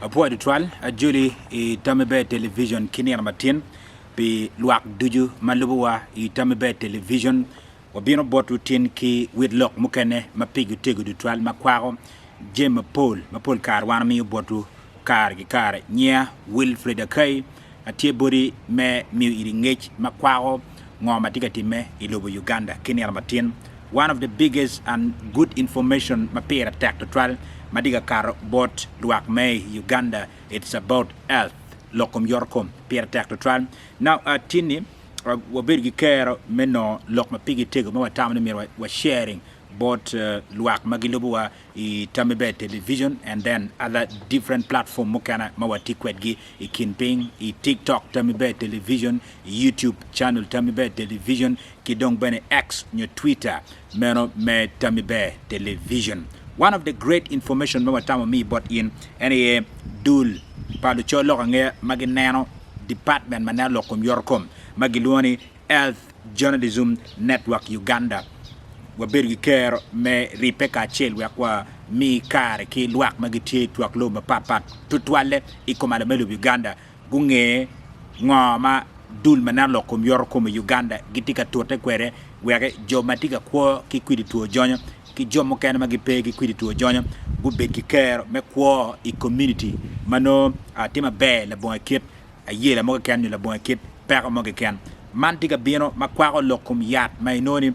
Apo ditwal ajuli I Tamebe television kini armatin pi luak duju malubuwa I Tamebe television wabino botu tin ki widlock mukene mapigu tegu ditwal makwaro Jim Paul kar wana mi botu kar gikar nya Wilfred Akai atie body me mi iringech makwaro ngoma tigatime ilobo Uganda kini armatin. One of the biggest and good information mapira attack the trial Madiga kar bot luak me Uganda. It's about health lokum yorkom pira attack the trial. Now tini wabirgi care meno lok mapigi tego ma tamne mi wa sharing bot luak magilobuwa I Tamebe television and then other different platform mokana mawati kwetgi I kinping I TikTok Tamebe television YouTube channel Tamebe television kidong bene X nyo Twitter meno me Tamebe television. One of the great information mawatama mi bot in any dul palu cholo nge maginano department manalo kom yorkom magiluani health journalism network Uganda wabirgi care me ripeka chel wakwa mi kare ki luak magitie tuak lo mapat tutwale ikomala melu Uganda gunge ngoma dul manalo kom yorkom Uganda gitika tote kwere wege jomatika kwa ki kwidi tuo jonyo ki jomo kene magipe ki kwidi tuo jonyo gubirgi care me kwa I community mano atima be la bon kit ayela mo kan la bon kit pere mo kan mantiga bino makwaro lokum yat mainoni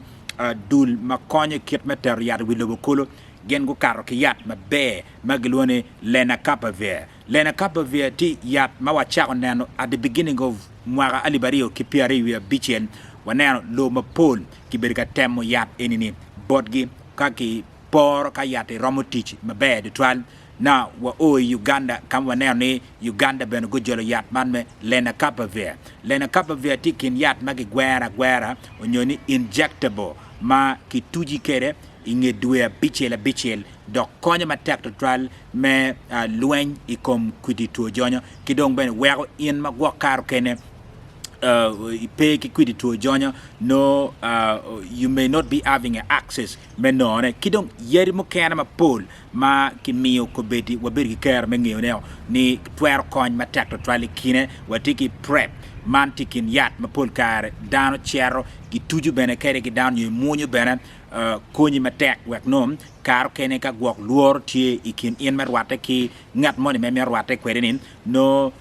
dul makonye kit meter yat wilobokolo gen go karo ki yat mabe maglone Lenacapavir ti yat mawacha nano at the beginning of mwara alibario ki piari we bichen wanano lo mapol ki berika temo yat enini bodgi kaki por ka yat romotich mabe de twal na wa o Uganda kam wanano ni Uganda ben go jolo yat man me Lenacapavir ti kin yat magi gwera onyoni injectable ma ki tuji kere inge duya bichel do konya matek to tral me luen ikom kwidi to jonyo kidong ben wego in magwa karo kene pay ki kwidi to jonyo no you may not be having access menone kidong yeri mo kana mapol ma kimio ko beti wabirgi care mengiyo neo ni twer kony matek to tral kine watiki prep mantikin yat mapol kare dano chero ki tuju bene kere ki dano yu munyo bene konyi matek wek nom karo kene ka gwok luor tie ikin in merwate ki ngat moni me merwate kwerenin no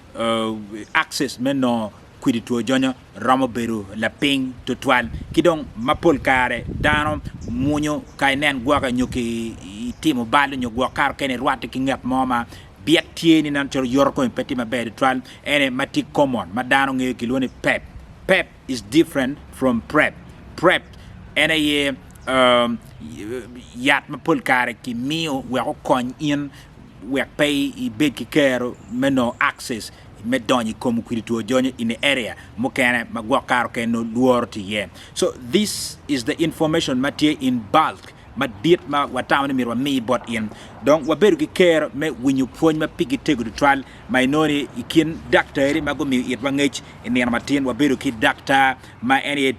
access men no kwidi tuo jonyo ramo beru la ping to twal kidong mapol kare dano munyo kainen gwaka nyoki timo balu nyo gwak karo kene rwate ki ngat moma biat tie ni nan choro yorko peti mabe trial ene mati common madano nge kilone pep is different from prep ene ye yat mapol kare ki mio we kon in we pay I big care meno access me donyi kom kwito jonyo in the area mokene magwakaro ke no luorti ye. So this is the information matie in bulk ma dit ma watawni mirwa mi bot in donc waberu ki care me winyu pony ma pigi tego de trial mainori ikin doctor ma go mi it wangech in matin waberu ki doctor ma ene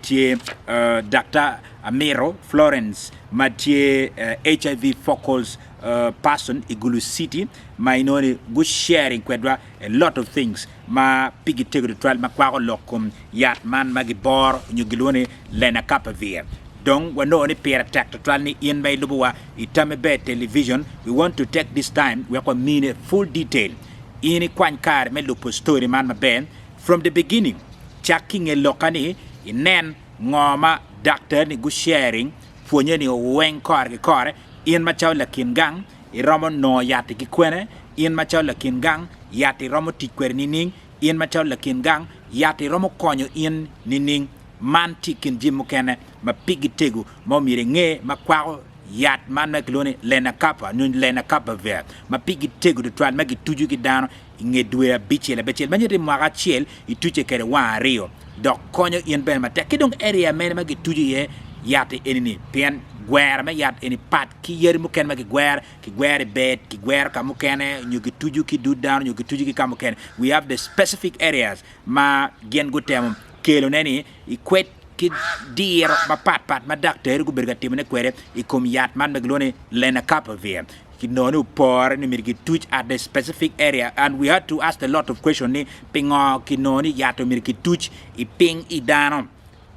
doctor Amiro Florence matie HIV focus person in Gulu City mainori good sharing kwedwa a lot of things ma pigi tego de trial ma kwaro lokum yat man magibor nyugilone Lenacapavir. Donc, when no only pair attack to try in by Lubuwa, Tamebe television, we want to take this time, we have mean full detail. In a quan car, me lupo story man ben from the beginning, checking a locani, in nen, ngoma, doctor, ni good sharing, for any wen car, in machaw la kingang, a roman no yati kikwene, in machaw la kingang, yati romo tikwer nining, in machaw la kingang, yati romo konyo in nining. Man tikin jimu kene ma pigi tegu ma mire nge ma kwao yat man ma klone Lenacapavir ma pigi tegu de twal ma gi tuju gi dano nge duya bichel ma nyete mwaga chiel ituche kere wa rio do konyo yen ben ma tek kidong area men ma gi tuju ye yate enini pien gwera ma yat eni pat ki yeri mu ken ma gi gwera bed ki gwera ka mu kene nyu gi tuju ki du dano nyu gi tuju ki ka mu kene. We have the specific areas ma gen go temo kelo neni ikwet ki dir ma pat ma doctor gu berga timne kwere ikom yat man maglone Lenacapavir kinoni por ni mirki tuch at the specific area, and we had to ask a lot of questions ni pingo kinoni yato mirki tuch I ping I dano.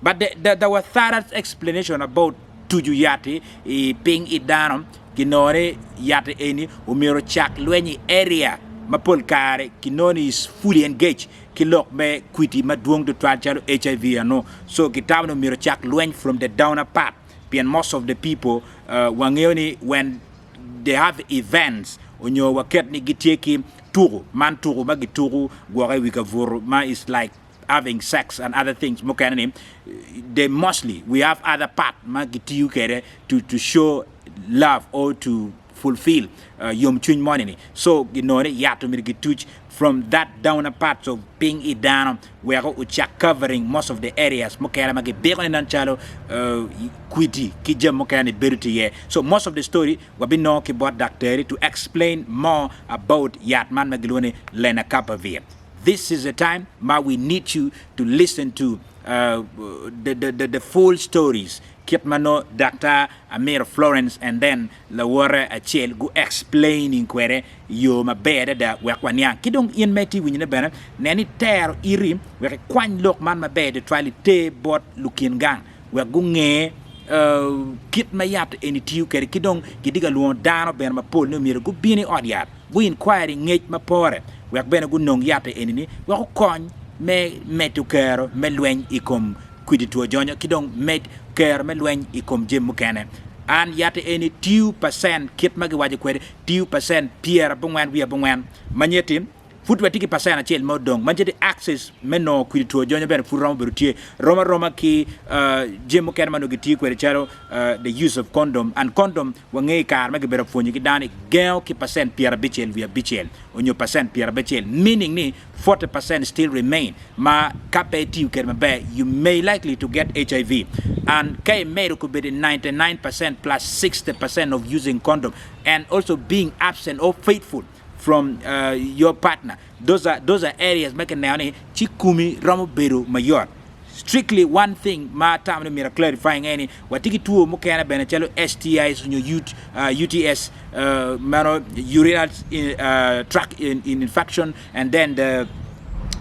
But there was thorough explanation about tuju yati I ping I dano kinoni yati eni umiro chak lwenyi area mapol kare kinoni is fully engaged kilok me kwiti maduong to trial chalo HIV ano. So kitamno miro chak lwenyi from the downer part. And most of the people wangeoni when they have events onyo waket ni gitieki turu man turu magi turu gore wikavuru ma is like having sex and other things mokani they mostly we have other part magitiu kere to show love or to fulfill yom chun money. So you know yato mirgituch from that downer parts of ping it down where we check covering most of the areas mokana magi big on chalo kwiti kija mokana berti ye. So most of the story we been know about doctor to explain more about yatman magilone Lenacapavir. This is the time ma we need you to listen to the full stories. Kitmano Dr. Amir Florence and then Lawara Achel go explaining quere yo ma beda da wakwanya kidong in meti winyina bana nani ter irim we kwan lok man ma beda try te bot lukin gang we gunge kit mayat eni tiu kere kidong kidiga luon dano ben ma pol no mira go bini odiat go inquiry ngej ma pore we bena go nong yate eni ni we ko kon me metu kero me lwen ikom kwidito jonyo kidong med care me lwen ikom jem mukene an yate eni 2% kit magi waje kwede 2% pierre bongwan wi bongwan manyetim futwa tiki pasana chel modong manjeti access meno kwidito jonyo ben furam berutie roma ki jem mukene mano giti kwede charo the use of condom and condom wange kar magi bera fonyi ki dani gel ki percent pierre bichel via bichel onyo percent pierre bichel meaning ni 40% still remain ma kapeti kermabe you may likely to get HIV and kay made could be 99% plus 60% of using condom and also being absent or faithful from your partner. Those are areas making now chikumi ramo beru mayor. Strictly one thing ma tamno mira clarifying any watiki tuo mukana benachelo STIs on your UTS mano urinary tract infection and then the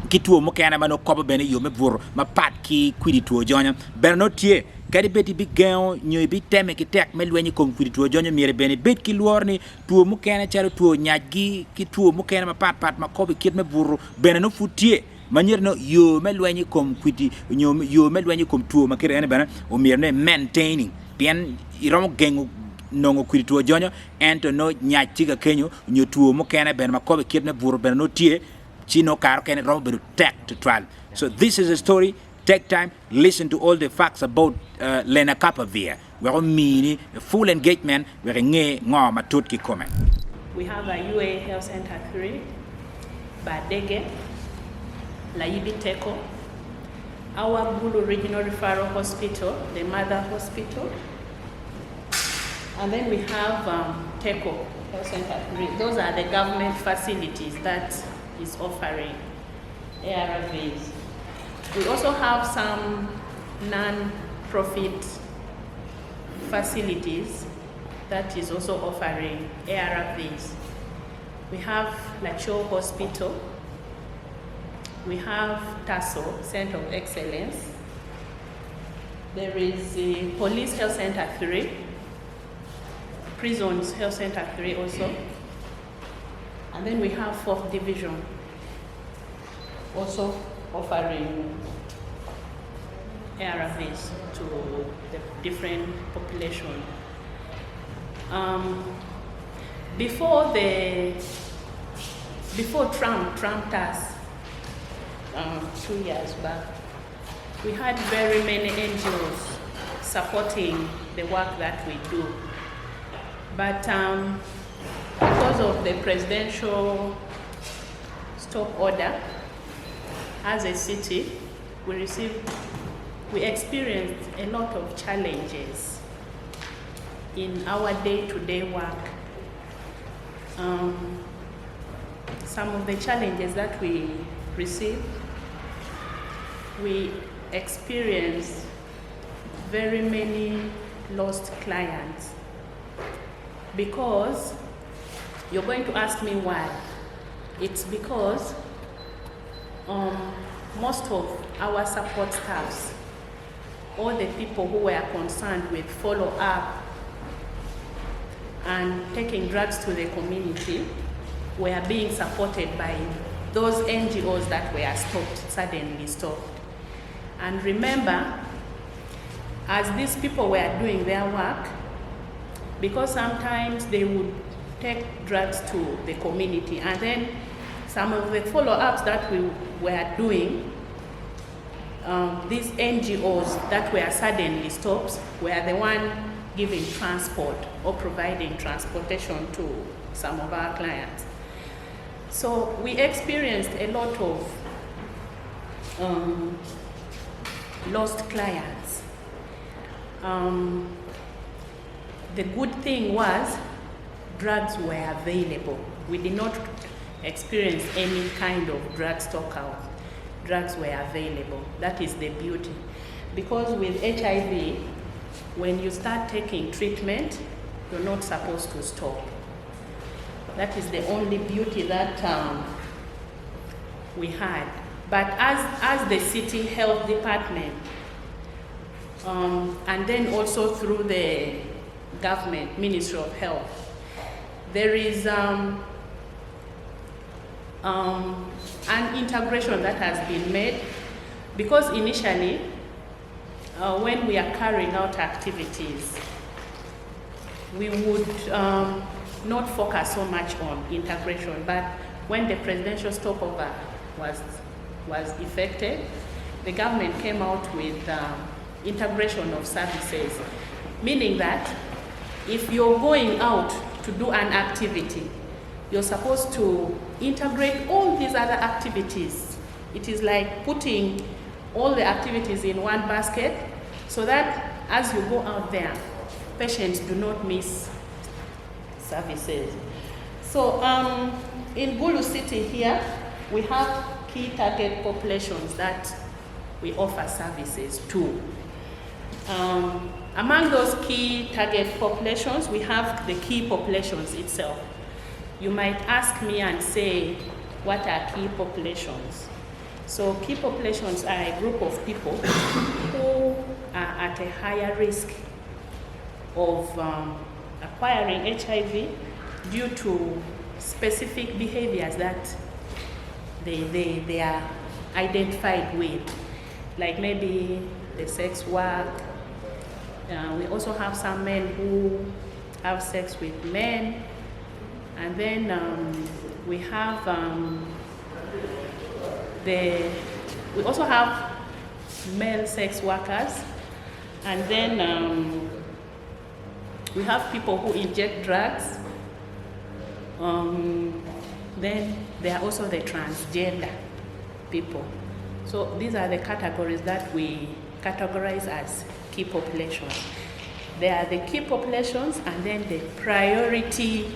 kituo mukana mano kobo bene yo mebur ma pat ki kwidi tuo jonya bernotie kadi beti big gao nyoy bi teme ki tek melweni kom kwidi tuo jonya mire bene bet ki luorni tuo mukana chalo tuo nyagi ki tuo mukana ma pat ma kobo kit mebur bene no futie manier no yo melweni kom kwiti yo melweni kom tuo makere ene bana o mirne maintaining bien iromo gengu nongo kwiti tuo jonyo ento no nyachiga kenyo nyo tuo mokene ben makobe kitne buru ben no tie chino karo kene romo beru tek to trial. So this is a story. Take time, listen to all the facts about Lenacapavir. We're meaning full engagement. We're nge ngo matut ki comment. We have a UA Health Center 3, Badege, Laibi Teko, our Gulu Regional Referral Hospital, the Mother Hospital, and then we have Teko Health Center 3. Those are the government facilities that is offering ARVs. We also have some non-profit facilities that is also offering ARVs. We have Lacho Hospital. We have TASO, Center of Excellence. There is the Police Health Center 3, Prisons Health Center 3 also. And then we have 4th Division, also offering ARVs to the different population. Before Trump us 2 years back, we had very many NGOs supporting the work that we do. But because of the presidential stop order, as a city, we experienced a lot of challenges in our day-to-day work. Some of the challenges that we received, we experienced very many lost clients because You're going to ask me why. It's because most of our support staffs, all the people who were concerned with follow-up and taking drugs to the community were being supported by those NGOs that were suddenly stopped. And remember, as these people were doing their work, because sometimes they would take drugs to the community, and then some of the follow-ups that we were doing, these NGOs that were suddenly stopped were the one giving transport or providing transportation to some of our clients. So we experienced a lot of lost clients. The good thing was drugs were available. We did not experience any kind of drug stock out. Drugs were available. That is the beauty. Because with HIV, when you start taking treatment, you're not supposed to stop. That is the only beauty that we had. But as the city health department, and then also through the government, Ministry of Health, there is an integration that has been made, because initially, when we are carrying out activities, we would not focus so much on integration, but when the presidential stopover was effected, the government came out with integration of services, meaning that if you're going out to do an activity, you're supposed to integrate all these other activities. It is like putting all the activities in one basket, so that as you go out there, patients do not miss services. So in Gulu City here, we have key target populations that we offer services to. Among those key target populations, we have the key populations itself. You might ask me and say, what are key populations? So key populations are a group of people who are at a higher risk of acquiring HIV due to specific behaviors that they are identified with, like maybe the sex work. We also have some men who have sex with men, and then we have we also have male sex workers, and then we have people who inject drugs. Then there are also the transgender people. So these are the categories that we categorize as key populations. There are the key populations and then the priority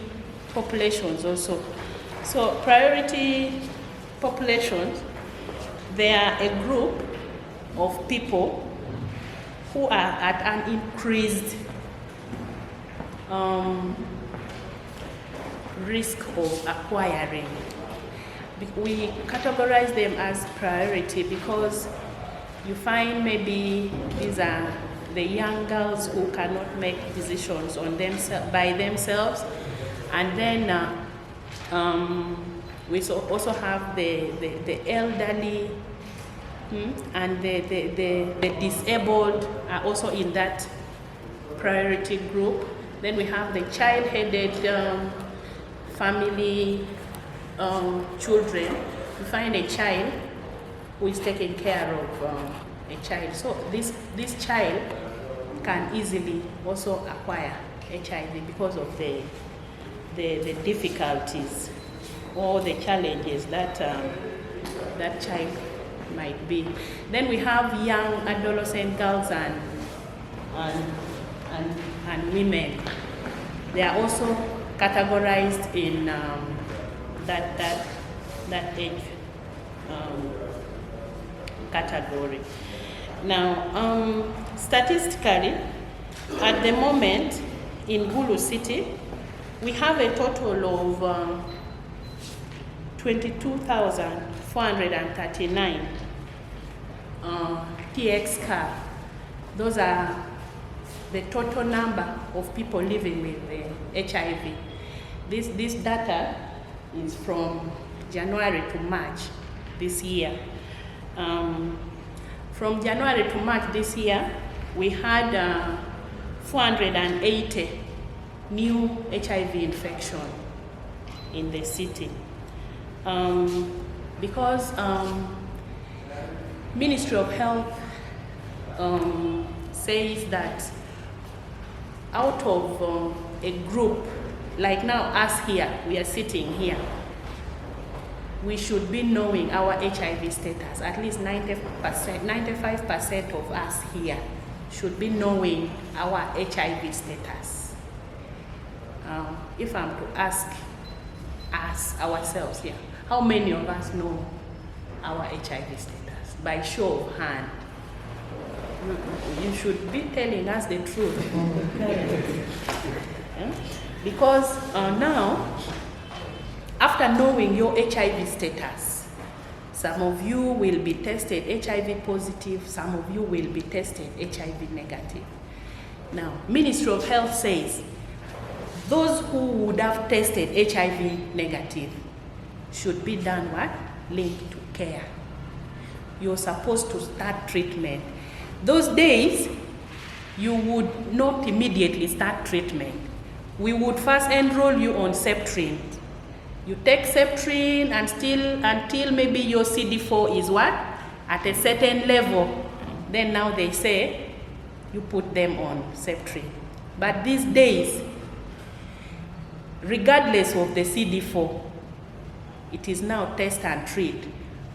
populations also. So priority populations, they are a group of people who are at an increased risk of acquiring. We categorize them as priority because you find maybe these are the young girls who cannot make decisions on by themselves, and then we also have the elderly, and the disabled are also in that priority group. Then we have the child-headed family children. You find a child who is taking care of a child. So this child can easily also acquire HIV because of the difficulties or the challenges that that child might be. Then we have young adolescent girls and women. They are also categorized in that age category. Now, statistically, at the moment in Gulu City, we have a total of 22,439 TX card. Those are the total number of people living with HIV. This data is from January to March this year. From January to March this year, we had 480 new HIV infection in the city. Because Ministry of Health says that out of a group, like now us here, we are sitting here, we should be knowing our HIV status. At least 95% of us here should be knowing our HIV status. If I'm to ask us ourselves here, how many of us know our HIV status? By show of hand. You should be telling us the truth. Yeah? Because now, after knowing your HIV status, some of you will be tested HIV positive, some of you will be tested HIV negative. Now, Ministry of Health says those who would have tested HIV negative should be done what? Linked to care. You're supposed to start treatment. Those days, you would not immediately start treatment. We would first enroll you on Septrin. You take Septrin and until maybe your CD4 is what? At a certain level. Then now they say, you put them on Septrin. But these days, regardless of the CD4, it is now test and treat.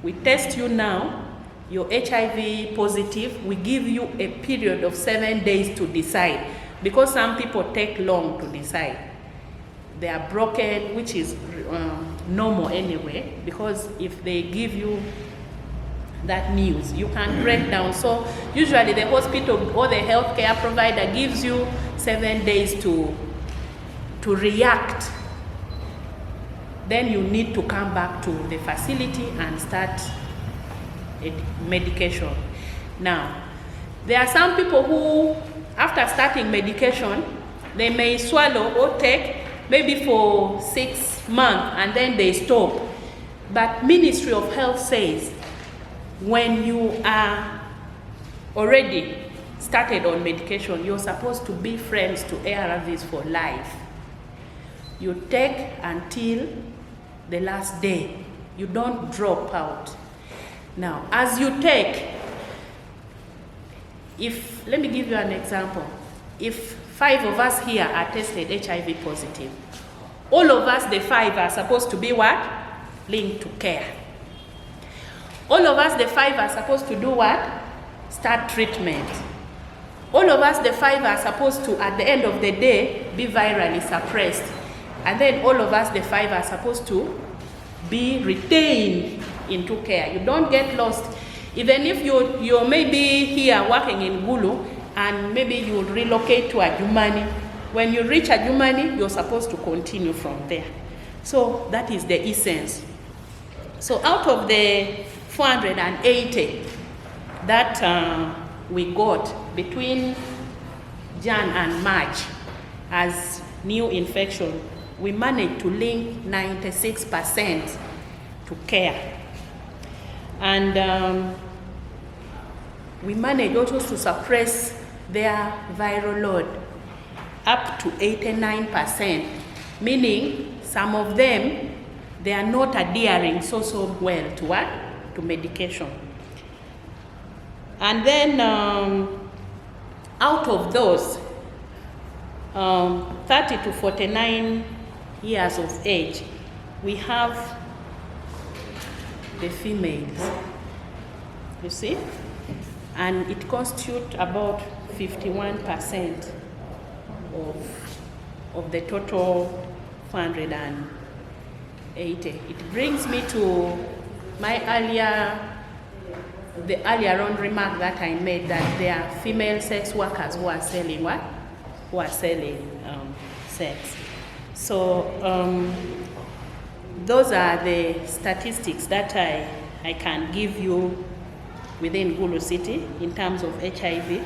We test you now, you're HIV positive, we give you a period of 7 days to decide, because some people take long to decide. They are broken, which is normal anyway, because if they give you that news, you can break down. So usually the hospital or the healthcare provider gives you 7 days to react. Then you need to come back to the facility and start medication. Now, there are some people who, after starting medication, they may swallow or take maybe for 6 months and then they stop. But Ministry of Health says when you are already started on medication, you're supposed to be friends to ARVs for life. You take until the last day. You don't drop out. Now, as you take, let me give you an example. If 5 of us here are tested HIV positive, all of us, the 5, are supposed to be what? Linked to care. All of us, the 5, are supposed to do what? Start treatment. All of us, the 5, are supposed to, at the end of the day, be virally suppressed. And then all of us, the 5, are supposed to be retained into care. You don't get lost. Even if you're maybe here working in Gulu, and maybe you relocate to Adjumani. When you reach Adjumani, you're supposed to continue from there. So that is the essence. So out of the 480 that we got between Jan and March as new infection, we managed to link 96% to care. And we managed also to suppress their viral load up to 89%, meaning some of them, they are not adhering so well to what? To medication. And then out of those, 30 to 49 years of age, we have the females, you see? And it constitutes about 51% of the total 480. It brings me to my the earlier on remark that I made, that there are female sex workers who are selling what? Who are selling sex. So those are the statistics that I can give you within Gulu City in terms of HIV,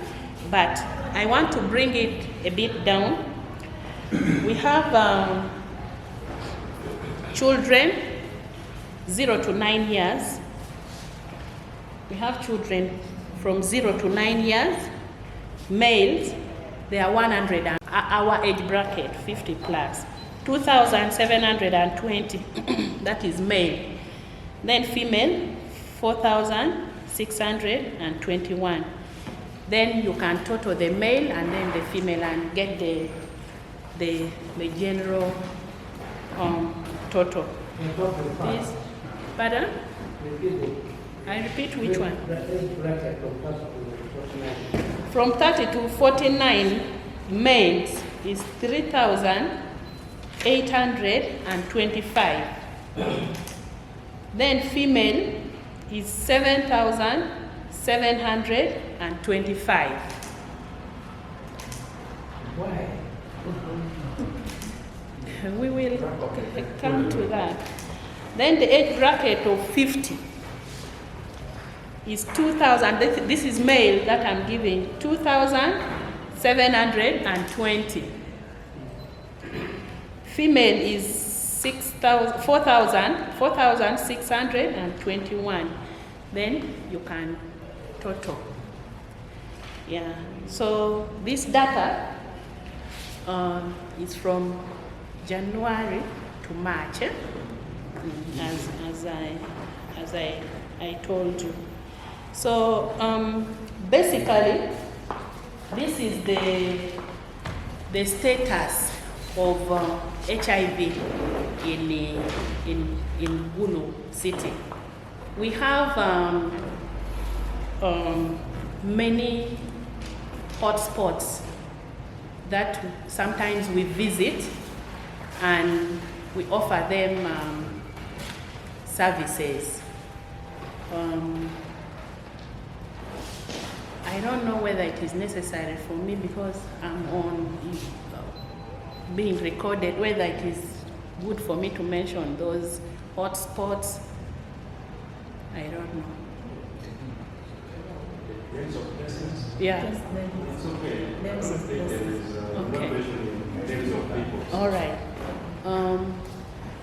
but I want to bring it a bit down. We have children 0 to 9 years. We have children from 0 to 9 years, males, they are 100, and our age bracket, 50 plus, 2,720, that is male. Then female, 4,621. Then you can total the male and then the female and get the general total. Please, pardon? I repeat which one? From 30 to 49 males is 3,825. Then female is 7,725. Why? We will come to that. Then the age bracket of 50 is 2,000. This is male that I'm giving, 2,720. Female is 4,621. Then you can total. Yeah. So this data is from January to March, as I told you. So basically, this is the status of HIV in Gulu City. We have many hotspots that sometimes we visit, and we offer them services. I don't know whether it is necessary for me, because I'm on being recorded, whether it is good for me to mention those hotspots. I don't know. Yeah. It's okay. I don't think there is no question in terms of people. All right.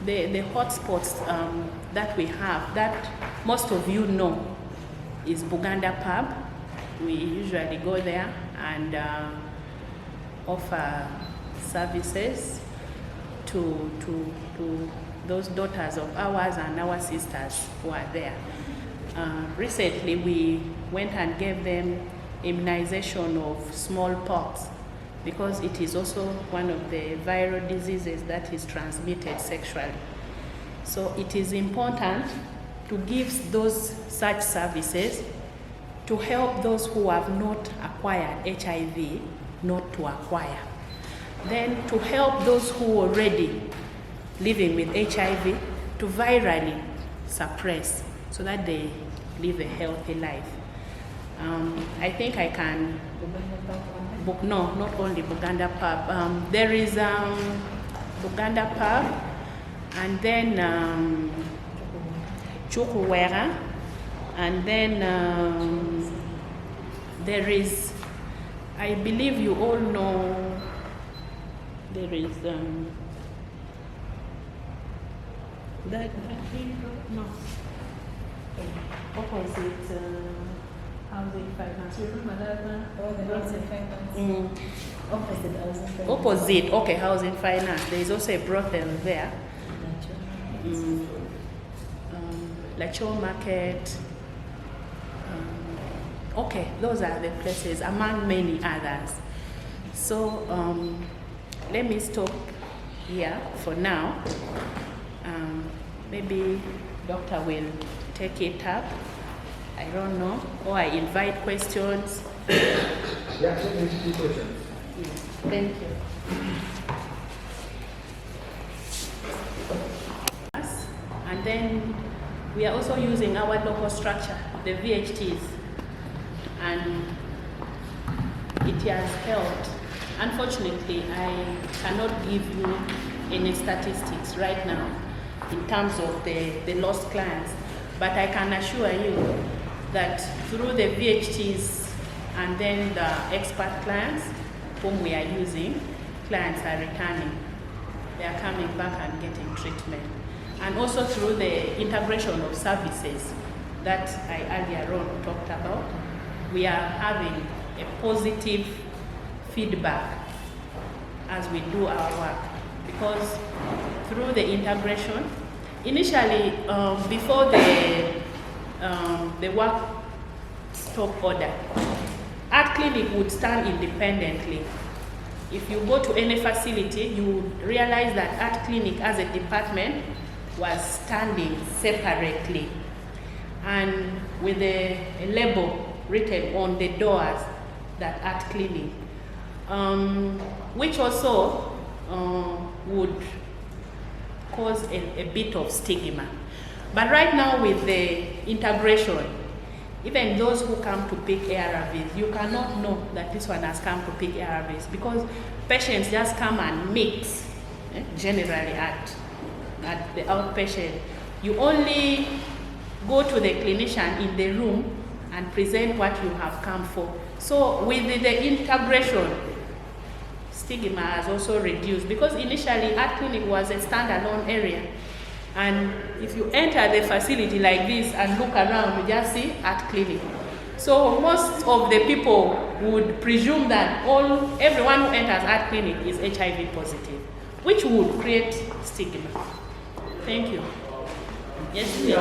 The hotspots that we have, that most of you know, is Buganda Pub. We usually go there and offer services to those daughters of ours and our sisters who are there. Recently, we went and gave them immunization of smallpox, because it is also one of the viral diseases that is transmitted sexually. So it is important to give those such services to help those who have not acquired HIV not to acquire. Then to help those who are already living with HIV to virally suppress, so that they live a healthy life. I think I can book, no, not only Buganda Pub. There is Buganda Pub, and then Chukwuwera, and then there is, I believe you all know, there is that no, opposite housing finance. You remember that one? Oh, the housing finance. Opposite housing finance. Opposite, okay, housing finance. There is also a brothel there. Lacho Market. Okay, those are the places among many others. So let me stop here for now. Maybe doctor will take it up. I don't know, or I invite questions. Yeah, so there's 2 questions. Thank you. And then we are also using our local structure, the VHTs, and it has helped. Unfortunately, I cannot give you any statistics right now in terms of the lost clients, but I can assure you that through the VHTs and then the expert clients whom we are using, clients are returning. They are coming back and getting treatment. And also through the integration of services that I earlier on talked about, we are having a positive feedback as we do our work. Because through the integration, initially before the work stop order, Art Clinic would stand independently. If you go to any facility, you would realize that Art Clinic as a department was standing separately and with a label written on the doors that Art Clinic, which also would cause a bit of stigma. But right now with the integration, even those who come to pick ARVs, you cannot know that this one has come to pick ARVs because patients just come and mix, generally at the outpatient. You only go to the clinician in the room and present what you have come for. So with the integration, stigma has also reduced because initially Art Clinic was a standalone area. And if you enter the facility like this and look around, you just see Art Clinic. So most of the people would presume that everyone who enters Art Clinic is HIV positive, which would create stigma. Thank you. Yes, please.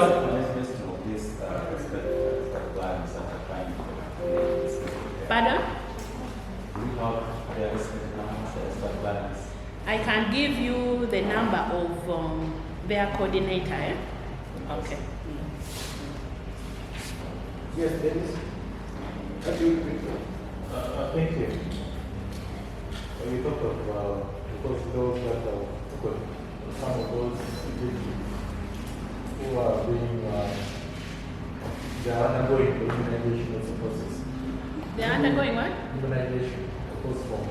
Pardon? I can give you the number of their coordinator. Eh? Okay. Yes, Dennis. Thank you. When you talk of, because those that are, some of those who are being, they are undergoing the immunization of the process. They are undergoing what? Immunization, of course, from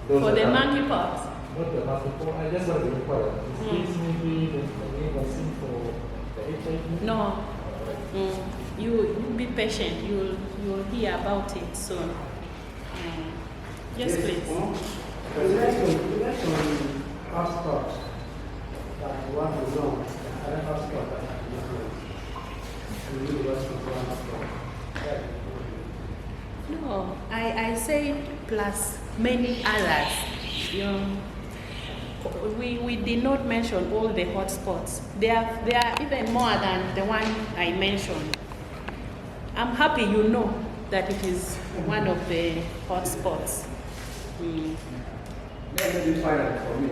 for the monkeypox. Not the monkeypox, I just want to inquire. Is this maybe the vaccine for the HIV? No. You be patient. You'll hear about it soon. Yes, please. The next one, passport. That one is wrong. Other passport that is different. No, I say plus many others. We did not mention all the hotspots. There are even more than the one I mentioned. I'm happy you know that it is one of the hotspots. Let me find out for me.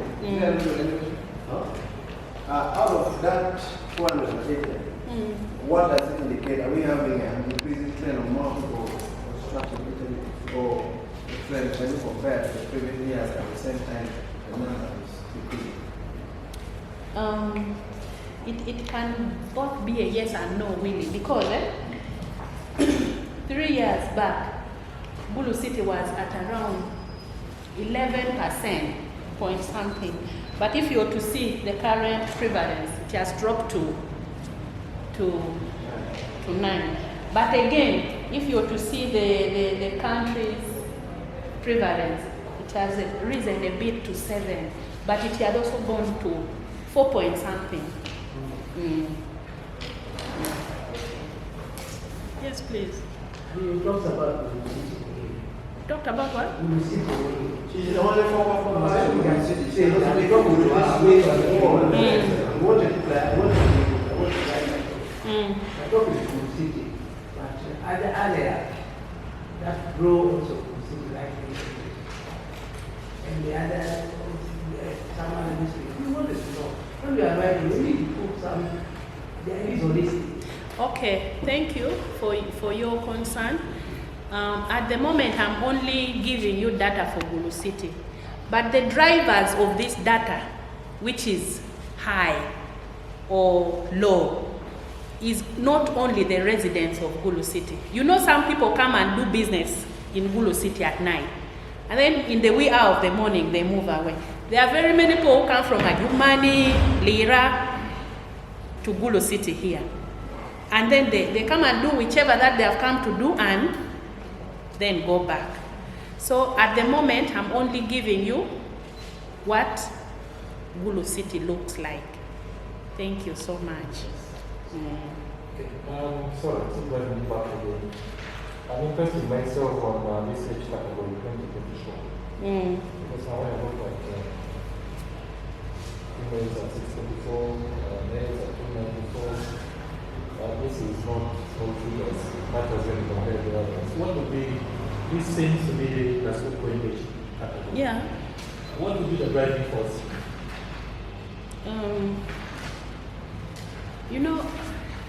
Out of that 480, what does it indicate? Are we having an increasing trend of multiple obstruction or a trend when you compare to the previous years at the same time the number is decreasing? It can both be a yes and no, really, because 3 years back, Gulu City was at around 11% point something. But if you were to see the current prevalence, it has dropped to 9. But again, if you were to see the country's prevalence, it has risen a bit to 7, but it had also gone to 4 point something. Yes, please. You talked about Talked about what? she's only for city. We don't do this way before. I want to I talk with Gulu City, but other area that grow also Gulu City like this. And the other, someone this way. We want to know. When we are writing, we need to put some, there is holistic. Okay, thank you for your concern. At the moment, I'm only giving you data for Gulu City. But the drivers of this data, which is high or low, is not only the residents of Gulu City. You know, some people come and do business in Gulu City at night, and then in the wee hour of the morning, they move away. There are very many people who come from Agumani, Lira, to Gulu City here. And then they come and do whichever that they have come to do and then go back. So at the moment, I'm only giving you what Gulu City looks like. Thank you so much. Okay. Sorry, to bring me back again. I'm interested myself on this age category 2024. Because now I look like females at 624, males at 294. This is not small figures, much as when compared to others. What would be, this seems to be the so-called age category. Yeah. What would be the driving force? You know,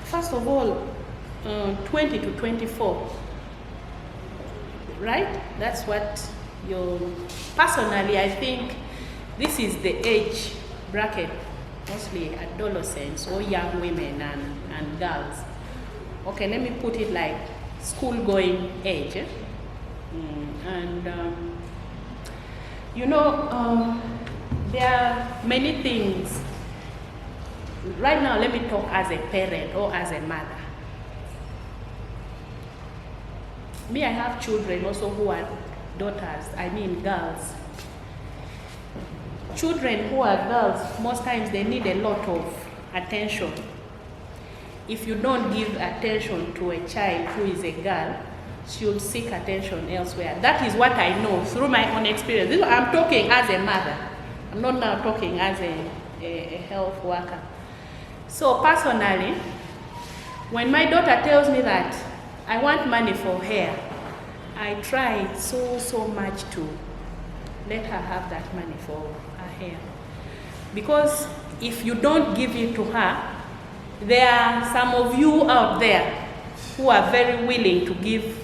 first of all, 20 to 24, right? That's what personally, I think this is the age bracket, mostly adolescents or young women and girls. Okay, let me put it like school-going age. You know, there are many things. Right now, let me talk as a parent or as a mother. Me, I have children also who are daughters, girls. Children who are girls, most times they need a lot of attention. If you don't give attention to a child who is a girl, she'll seek attention elsewhere. That is what I know through my own experience. I'm talking as a mother. I'm not now talking as a health worker. So personally, when my daughter tells me that I want money for hair, I try so much to let her have that money for her hair. Because if you don't give it to her, there are some of you out there who are very willing to give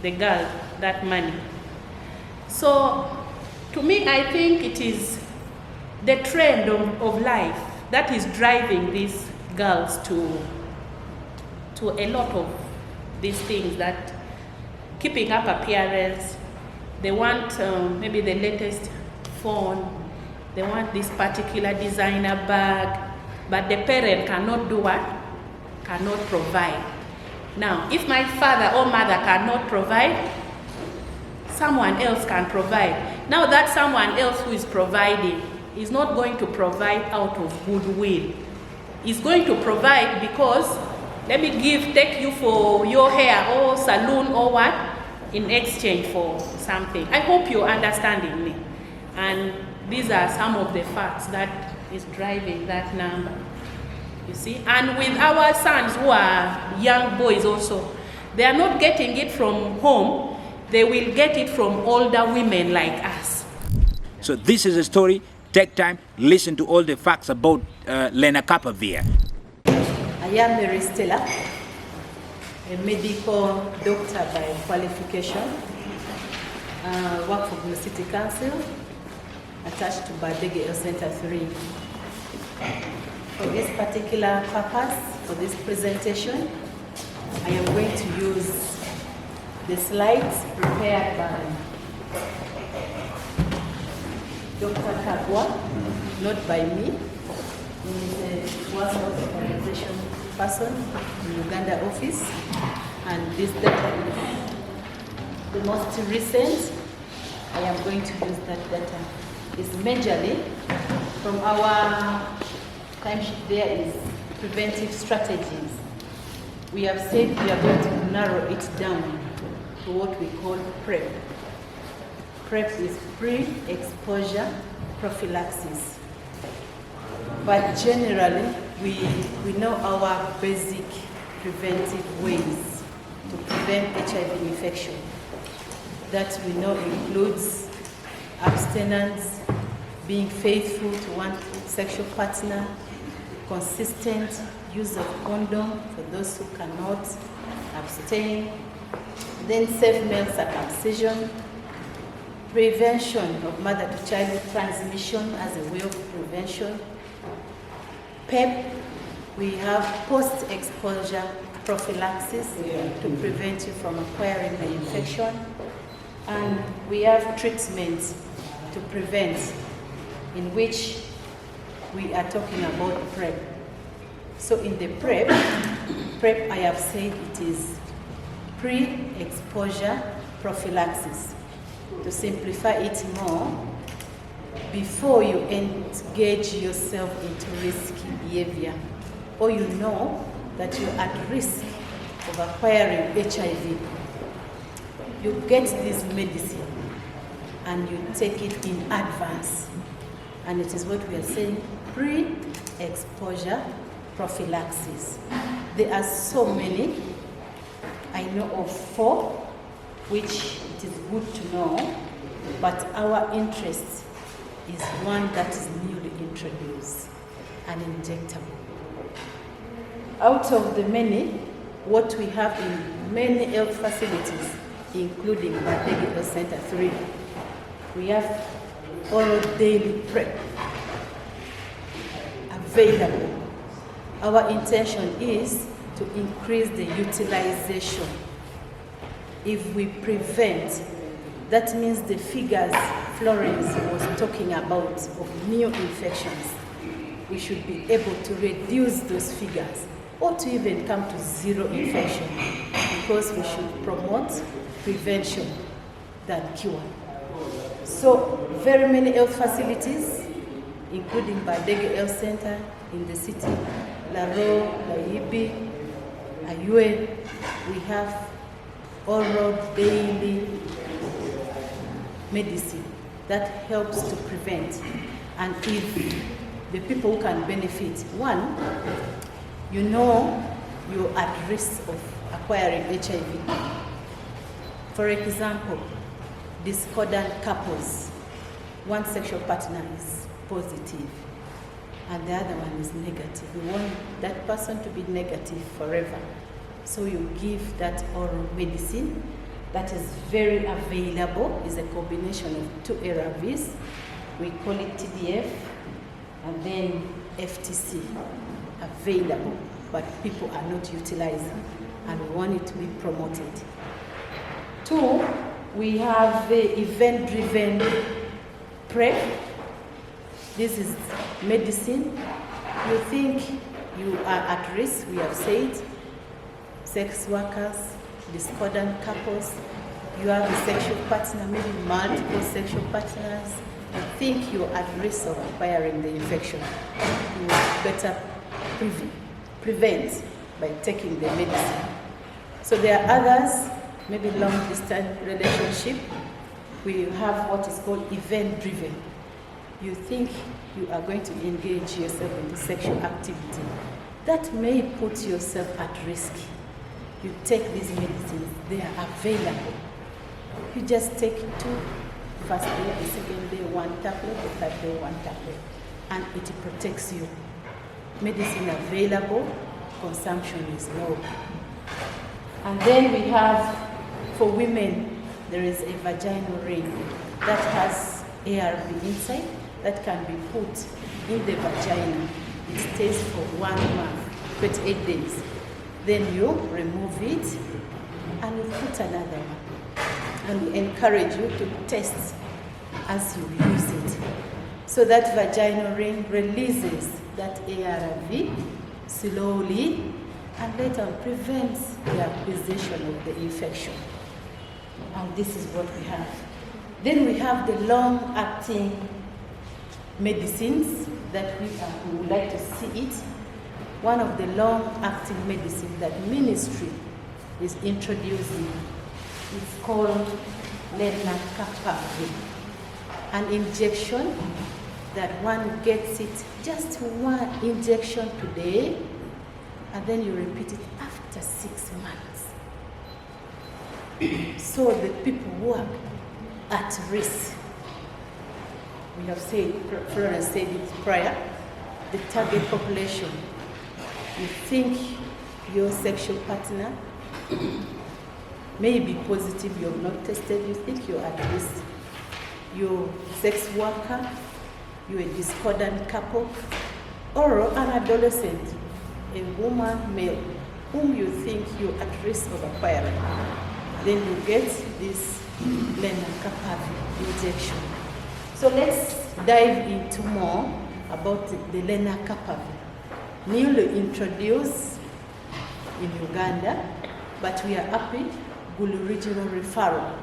the girl that money. So to me, I think it is the trend of life that is driving these girls to a lot of these things, that keeping up appearance, they want maybe the latest phone, they want this particular designer bag, but the parent cannot do what? Cannot provide. Now, if my father or mother cannot provide, someone else can provide. Now that someone else who is providing is not going to provide out of goodwill. He's going to provide because, let me take you for your hair or salon or what, in exchange for something. I hope you're understanding me. And these are some of the facts that is driving that number. You see, and with our sons who are young boys also, they are not getting it from home, they will get it from older women like us. So this is a story. Take time, listen to all the facts about Lenacapavir. I am Mary Stella, a medical doctor by qualification. Work for Gulu City Council, attached to Badege Health Center 3. For this particular purpose, for this presentation, I am going to use the slides prepared by Dr. Kagwa, not by me. He is a World Health Organization person in Uganda office, and this data is the most recent. I am going to use that data. It's majorly from our timesheet. There is preventive strategies. We have said we are going to narrow it down to what we call PrEP. PrEP is pre-exposure prophylaxis. But generally, we know our basic preventive ways to prevent HIV infection. That we know includes abstinence, being faithful to one sexual partner, consistent use of condom for those who cannot abstain, then safe male circumcision, prevention of mother-to-child transmission as a way of prevention. PEP, we have post-exposure prophylaxis to prevent you from acquiring the infection. And we have treatments to prevent in which we are talking about PrEP. So in the PrEP, I have said it is pre-exposure prophylaxis. To simplify it more, before you engage yourself into risky behavior, or you know that you're at risk of acquiring HIV, you get this medicine and you take it in advance. And it is what we are saying, pre-exposure prophylaxis. There are so many. I know of 4, which it is good to know, but our interest is one that is newly introduced, an injectable. Out of the many, what we have in many health facilities, including Badege Health Center 3, we have oral daily PrEP available. Our intention is to increase the utilization. If we prevent, that means the figures Florence was talking about of new infections, we should be able to reduce those figures or to even come to 0 infection, because we should promote prevention than cure. So very many health facilities, including Badege Health Center in the city, Laro, Laibi, Ayue, we have oral daily medicine that helps to prevent. And if the people who can benefit, one, you know you're at risk of acquiring HIV. For example, discordant couples, one sexual partner is positive and the other one is negative. We want that person to be negative forever. So you give that oral medicine that is very available, is a combination of 2 ARVs. We call it TDF and then FTC, available, but people are not utilizing and we want it to be promoted. 2, we have the event-driven PrEP. This is medicine. You think you are at risk, we have said, sex workers, discordant couples, you have a sexual partner, maybe multiple sexual partners, you think you're at risk of acquiring the infection. You better prevent by taking the medicine. So there are others, maybe long-distance relationship. We have what is called event-driven. You think you are going to engage yourself into sexual activity. That may put yourself at risk. You take these medicines, they are available. You just take 2, first day, the second day 1 tablet, the third day 1 tablet, and it protects you. Medicine available, consumption is low. And then we have, for women, there is a vaginal ring that has ARV inside that can be put in the vagina. It stays for 1 month, 28 days. Then you remove it and you put another one. And we encourage you to test as you use it. So that vaginal ring releases that ARV slowly and later prevents the acquisition of the infection. And this is what we have. Then we have the long-acting medicines that we would like to see it. One of the long-acting medicines that ministry is introducing is called Lenacapavir, an injection that one gets it just 1 injection today, and then you repeat it after 6 months. So the people who are at risk, we have said, Florence said it prior, the target population. You think your sexual partner may be positive, you have not tested, you think you're at risk. Your sex worker, you're a discordant couple, or an adolescent, a woman, male, whom you think you're at risk of acquiring. Then you get this Lenacapavir injection. So let's dive into more about the Lenacapavir, newly introduced in Uganda, but we are happy Gulu Regional Referral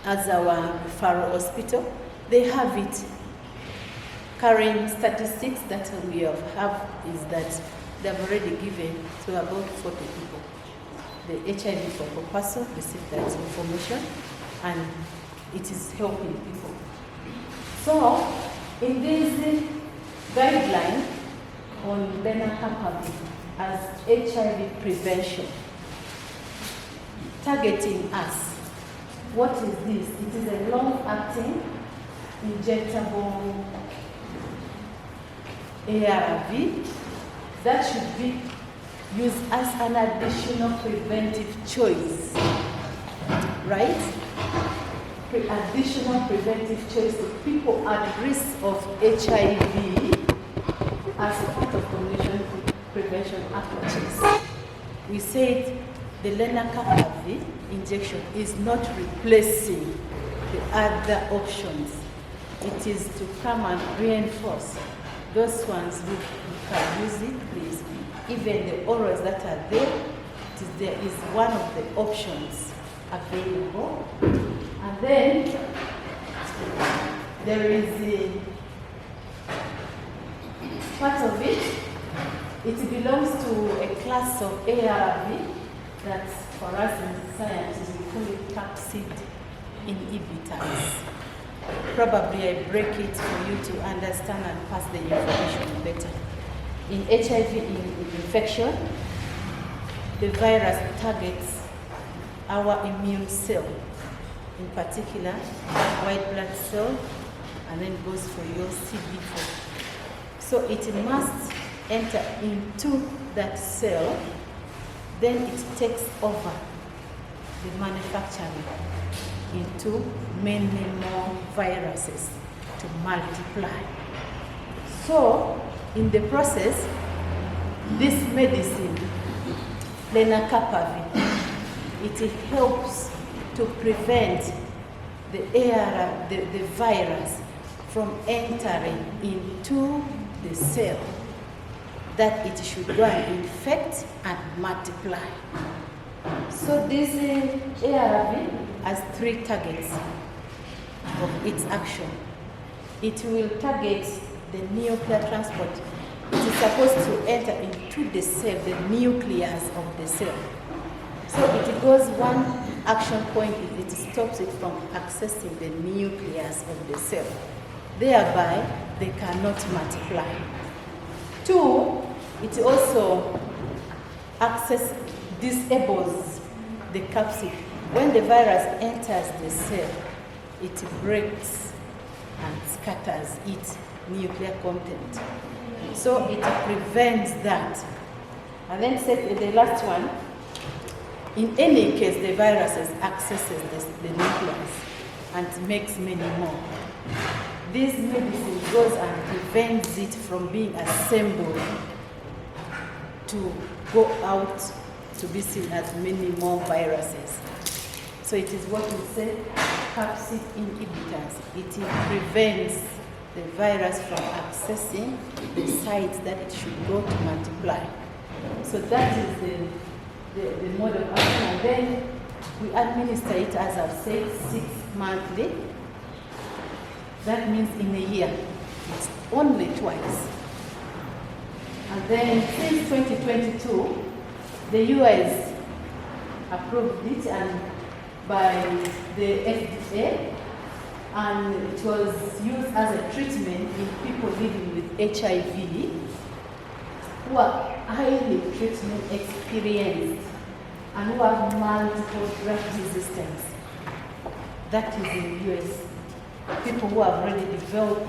as our referral hospital. They have it. Current statistics that we have is that they've already given to about 40 people. The HIV for person received that information, and it is helping people. So, in this guideline on Lenacapavir as HIV prevention, targeting us, what is this? It is a long-acting, injectable ARV that should be used as an additional preventive choice, right? Additional preventive choice to people at risk of HIV as part of community prevention approaches. We said the Lenacapavir injection is not replacing the other options. It is to come and reinforce those ones who can use it, please. Even the orals that are there, there is one of the options available. And then there is the part of it. It belongs to a class of ARV that for us in science we call it capsid inhibitors. Probably I break it for you to understand and pass the information better. In HIV infection, the virus targets our immune cell, in particular white blood cell, and then goes for your CD4. So it must enter into that cell, then it takes over the manufacturing into many more viruses to multiply. So in the process, this medicine, Lenacapavir, it helps to prevent the virus from entering into the cell that it should go and infect and multiply. So this ARV has 3 targets of its action. It will target the nuclear transport. It is supposed to enter into the cell, the nucleus of the cell. So it goes one action point, it stops it from accessing the nucleus of the cell. Thereby, they cannot multiply. 2, it also disables the capsid. When the virus enters the cell, it breaks and scatters its nuclear content. So it prevents that. And then the last one, in any case, the virus accesses the nucleus and makes many more. This medicine goes and prevents it from being assembled to go out to be seen as many more viruses. So it is what we say, capsid inhibitors. It prevents the virus from accessing the sites that it should go to multiply. So that is the mode of action. And then we administer it, as I've said, 6 monthly. That means in a year. It's only twice. And then since 2022, the US approved it and by the FDA, and it was used as a treatment in people living with HIV who are highly treatment experienced and who have multiple drug resistance. That is in the US. People who have already developed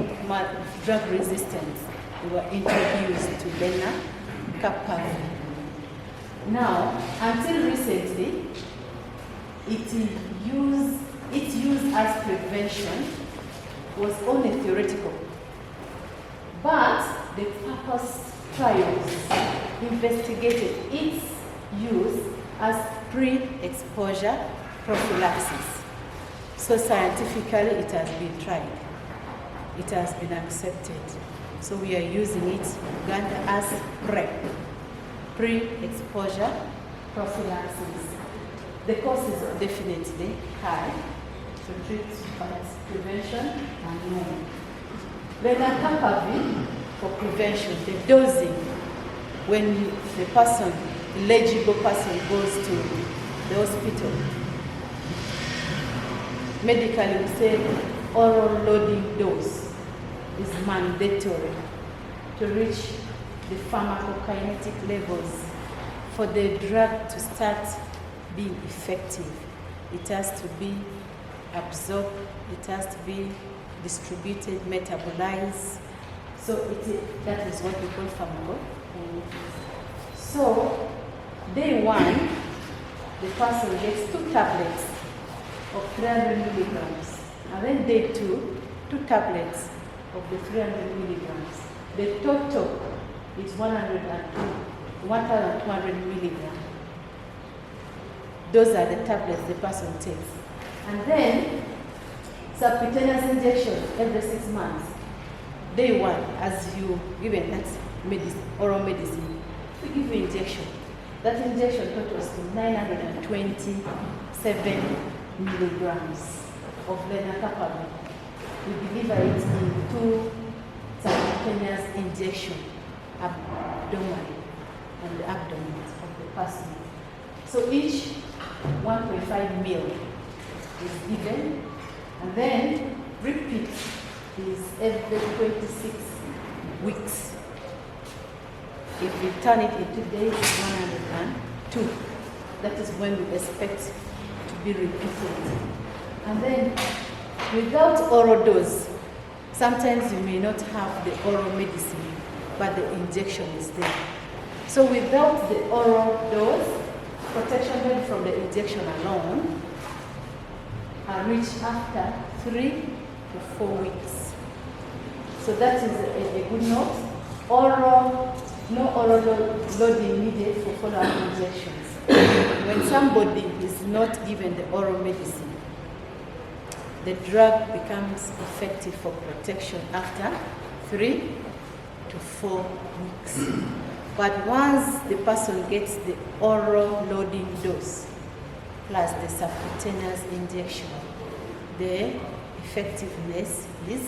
drug resistance, they were introduced to Lenacapavir. Now, until recently, its use as prevention was only theoretical. But the purpose trials investigated its use as pre-exposure prophylaxis. So scientifically it has been tried. it has been accepted. So we are using it Uganda as PrEP, pre-exposure prophylaxis. The cost is definitely high to treat, but prevention and more. Lenacapavir for prevention, the dosing, when the person, eligible person, goes to the hospital, medically we say oral loading dose is mandatory to reach the pharmacokinetic levels for the drug to start being effective. It has to be absorbed, it has to be distributed, metabolized. So that is what we call pharmacokinetic. So day one, the person gets 2 tablets of 300 milligrams. And then day 2, 2 tablets of the 300 milligrams. The total is 1,200 milligrams. Those are the tablets the person takes. And then subcutaneous injection every 6 months. Day 1, as you given that medicine, oral medicine, we give you injection. That injection totals to 927 milligrams of lenacapavir. We deliver it in 2 subcutaneous injections, abdomen and the abdomen of the person. So each 1.5 ml is given, and then repeat is every 26 weeks. If we turn it into days, 102. That is when we expect to be repeated. And then without oral dose, sometimes you may not have the oral medicine, but the injection is there. So without the oral dose, protection from the injection alone are reached after 3 to 4 weeks. So that is a good note. No oral loading needed for follow-up injections. When somebody is not given the oral medicine, the drug becomes effective for protection after 3 to 4 weeks. But once the person gets the oral loading dose plus the subcutaneous injection, the effectiveness is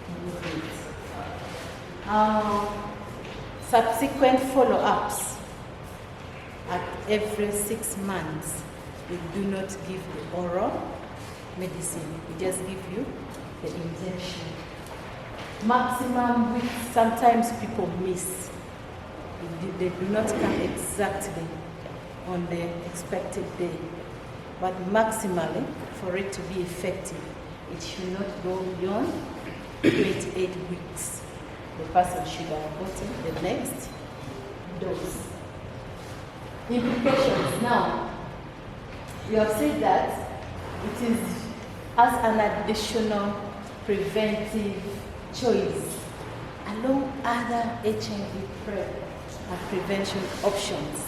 immediate. Subsequent follow-ups at every 6 months, we do not give the oral medicine, we just give you the injection. Maximum weeks, sometimes people miss. They do not come exactly on the expected day. But maximally, for it to be effective, it should not go beyond 28 weeks. The person should have gotten the next dose. Implications. Now, we have said that it is as an additional preventive choice along other HIV PrEP and prevention options.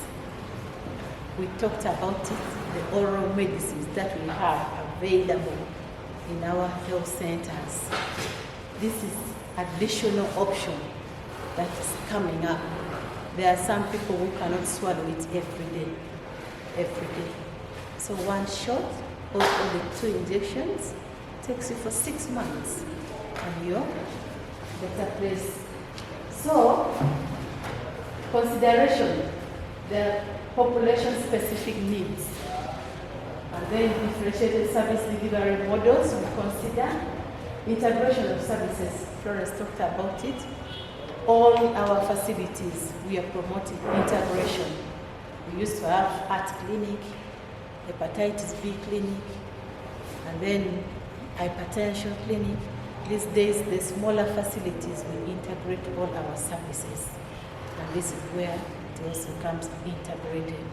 We talked about it, the oral medicines that we have available in our health centers. This is additional option that is coming up. There are some people who cannot swallow it every day. So one shot of the 2 injections takes you for 6 months and you're better place. So, consideration, the population-specific needs, and then differentiated service delivery models we consider, integration of services. Florence talked about it. All our facilities, we are promoting integration. We used to have heart clinic, hepatitis B clinic, and then hypertension clinic. These days, the smaller facilities will integrate all our services. And this is where it also comes integrated.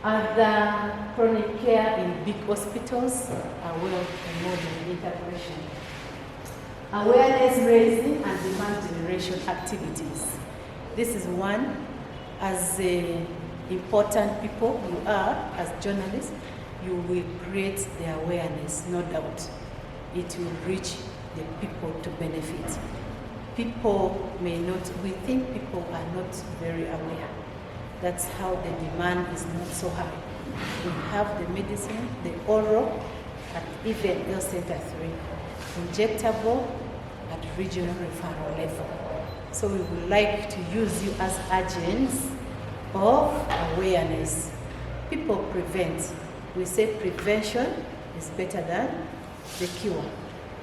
Other chronic care in big hospitals are well promoted integration. Awareness raising and demand generation activities. This is one, as important people you are, as journalists, you will create the awareness, no doubt. It will reach the people to benefit. People may not, we think people are not very aware. That's how the demand is not so high. We have the medicine, the oral, at even health center 3, injectable at regional referral level. So we would like to use you as agents of awareness. People prevent. We say prevention is better than the cure,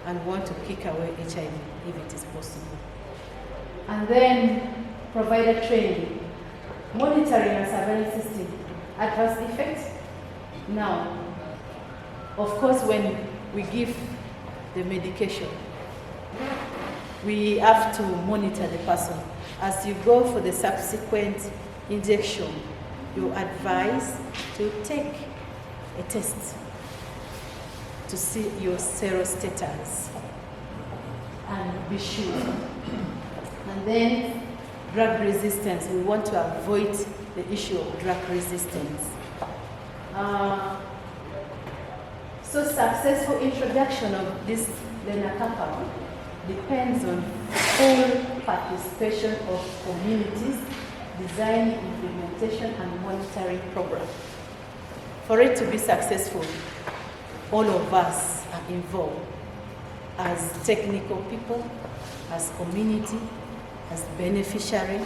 and want to kick away HIV if it is possible. And then provider training, monitoring and surveillance system, adverse effects. Now, of course, when we give the medication, we have to monitor the person. As you go for the subsequent injection, you advise to take a test to see your serostatus and be sure. And then drug resistance, we want to avoid the issue of drug resistance. So successful introduction of this Lenacapavir depends on full participation of communities, design, implementation, and monitoring program. For it to be successful, all of us are involved as technical people, as community, as beneficiary,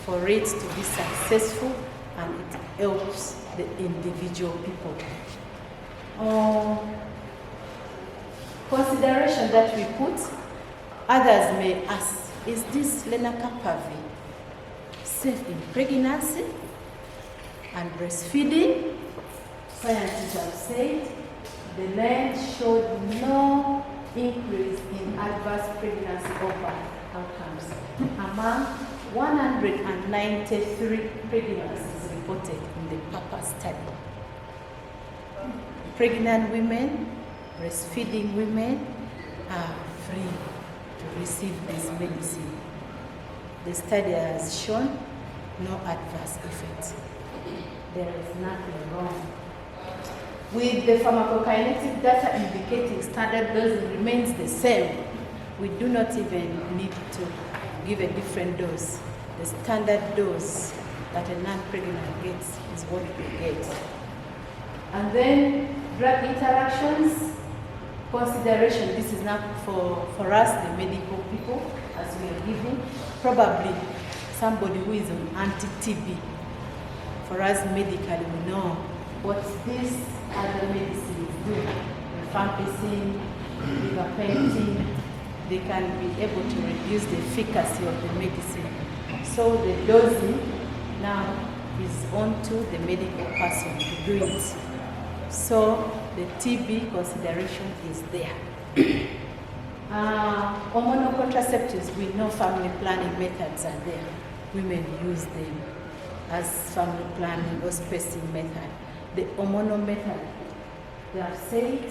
for it to be successful, and it helps the individual people. Consideration that we put, others may ask, is this Lenacapavir safe in pregnancy and breastfeeding? Scientists have said the land showed no increase in adverse pregnancy outcomes among 193 pregnancies reported in the PAPA study. Pregnant women, breastfeeding women are free to receive this medicine. The study has shown no adverse effects. There is nothing wrong. With the pharmacokinetic data indicating standard dose remains the same, we do not even need to give a different dose. The standard dose that a non-pregnant gets is what we get. And then drug interactions, consideration, this is not for us, the medical people, as we are giving, probably somebody who is on anti-TB. For us medically, we know what this other medicine is doing. Rifampicin, gabapentin, they can be able to reduce the efficacy of the medicine. So the dosing now is on to the medical person to do it. So the TB consideration is there. Hormonal contraceptives, we know family planning methods are there. Women use them as family planning or spacing method. The hormonal method, they have said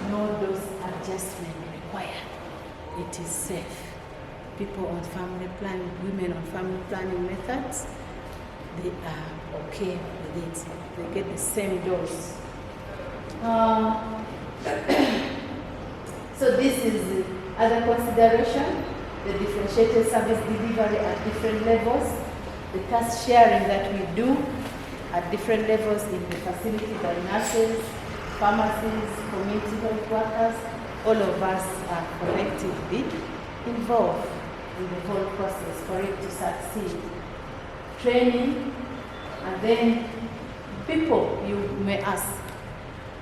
no dose adjustment required. It is safe. People on family planning, women on family planning methods, they are okay with it. They get the same dose. So this is the other consideration, the differentiated service delivery at different levels, the task sharing that we do at different levels in the facility by nurses, pharmacists, community health workers. All of us are collectively involved in the whole process for it to succeed. Training, and then people, you may ask,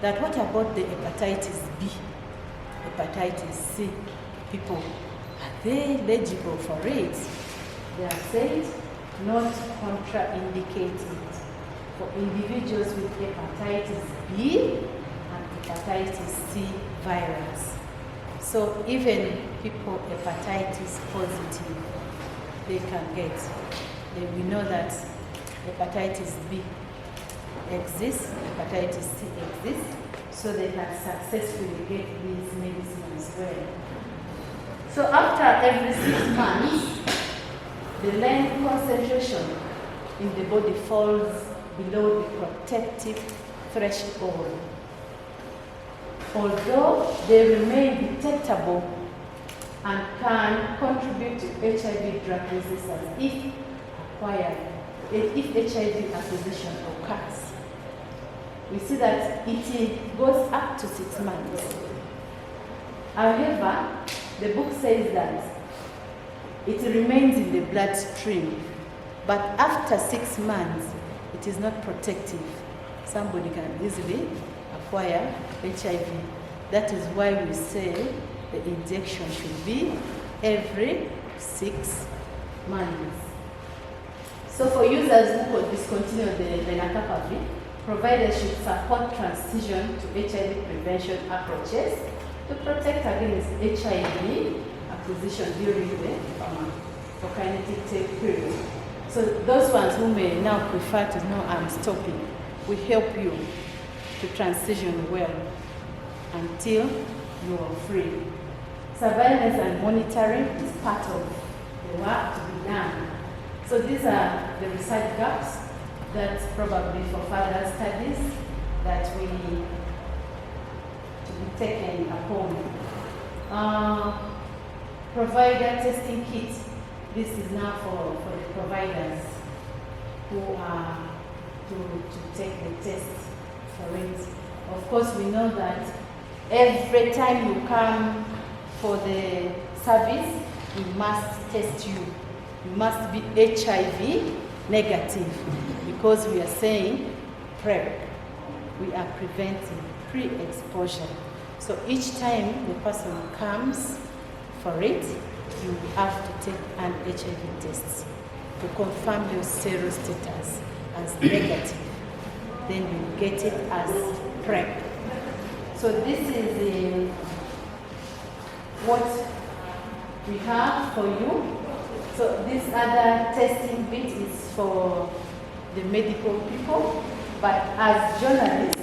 that what about the hepatitis B, hepatitis C? People, are they eligible for it? They are said not contraindicated for individuals with hepatitis B and hepatitis C virus. So even people hepatitis positive, they can get. We know that hepatitis B exists, hepatitis C exists, so they can successfully get these medicines as well. So after every 6 months, the length concentration in the body falls below the protective threshold. Although they remain detectable and can contribute to HIV drug resistance if HIV acquisition occurs. We see that it goes up to 6 months. However, the book says that it remains in the bloodstream, but after 6 months, it is not protective. Somebody can easily acquire HIV. That is why we say the injection should be every 6 months. So for users who could discontinue the Lenacapavir, providers should support transition to HIV prevention approaches to protect against HIV acquisition during the pharmacokinetic period. So those ones who may now prefer to know I'm stopping, we help you to transition well until you are free. Surveillance and monitoring is part of the work to be done. So these are the research gaps that probably for further studies that we need to be taken upon. Provider testing kit. This is now for the providers who are to take the test for it. Of course, we know that every time you come for the service, we must test you. You must be HIV negative because we are saying PrEP. We are preventing pre-exposure. So each time the person comes for it, you have to take an HIV test to confirm your serostatus as negative. Then you get it as PrEP. So this is what we have for you. So this other testing bit is for the medical people, but as journalists,